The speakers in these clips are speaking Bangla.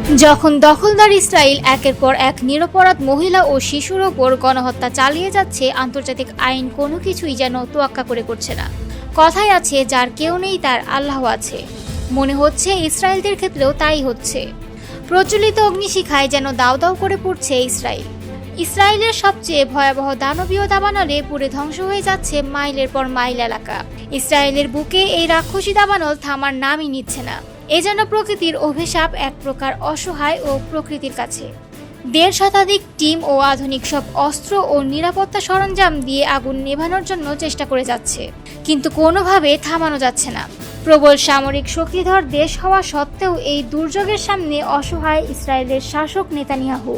যখন দখলদার ইসরায়েল একের পর এক নিরপরাধ মহিলা ও শিশুর ওপর গণহত্যা চালিয়ে যাচ্ছে, আন্তর্জাতিক আইন কোনো কিছুই যেন তোয়াক্কা করে করছে না। কথায় আছে, যার কেউ নেই তার আল্লাহ আছে। মনে হচ্ছে ইসরায়েলদের ক্ষেত্রেও তাই হচ্ছে। প্রচলিত অগ্নিশিখায় যেন দাউ দাউ করে পড়ছে ইসরায়েল। ইসরায়েলের সবচেয়ে ভয়াবহ দানবীয় দাবানলে পুড়ে ধ্বংস হয়ে যাচ্ছে মাইলের পর মাইল এলাকা। ইসরায়েলের বুকে এই রাক্ষসী দাবানল থামার নামই নিচ্ছে না। এ যেন প্রকৃতির অভিশাপ, এক প্রকার অসহায় ও প্রকৃতির কাছে। ১.৫ শতাধিক টিম ও আধুনিক সব অস্ত্র ও নিরাপত্তা সরঞ্জাম দিয়ে আগুন নেভানোর জন্য চেষ্টা করে যাচ্ছে, কিন্তু কোনোভাবে থামানো যাচ্ছে না। প্রবল সামরিক শক্তিধর দেশ হওয়া সত্ত্বেও এই দুর্যোগের সামনে অসহায় ইসরায়েলের শাসক নেতানিয়াহু।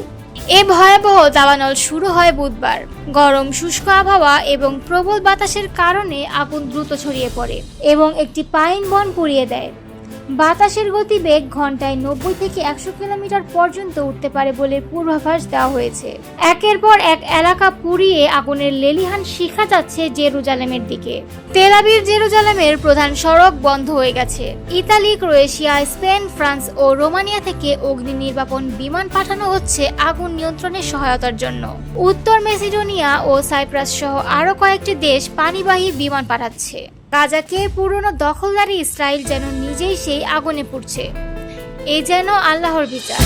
এ ভয়াবহ দাবানল শুরু হয় বুধবার। গরম শুষ্ক আবহাওয়া এবং প্রবল বাতাসের কারণে আগুন দ্রুত ছড়িয়ে পড়ে এবং একটি পাইন বন পুড়িয়ে দেয়। বাতাসের গতিবেগ ঘন্টায় ৯০ থেকে ১০০ কিলোমিটার পর্যন্ত উঠতে পারে বলে পূর্বাভাস দেওয়া হয়েছে। একের পর এক এলাকা পুড়িয়ে আগুনের লেলিহান শিখা যাচ্ছে জেরুজালেমের দিকে। তেল আবিব জেরুজালেমের প্রধান সড়ক বন্ধ হয়ে গেছে। ইতালি, ক্রোয়েশিয়া, স্পেন, ফ্রান্স ও রোমানিয়া থেকে অগ্নি নির্বাপন বিমান পাঠানো হচ্ছে আগুন নিয়ন্ত্রণের সহায়তার জন্য। উত্তর মেসিডোনিয়া ও সাইপ্রাস সহ আরও কয়েকটি দেশ পানিবাহী বিমান পাঠাচ্ছে। গাজাকে পুরনো দখলদারি ইসরায়েল যেন নিজেই সেই আগুনে পুড়ছে। এ যেন আল্লাহর বিচার।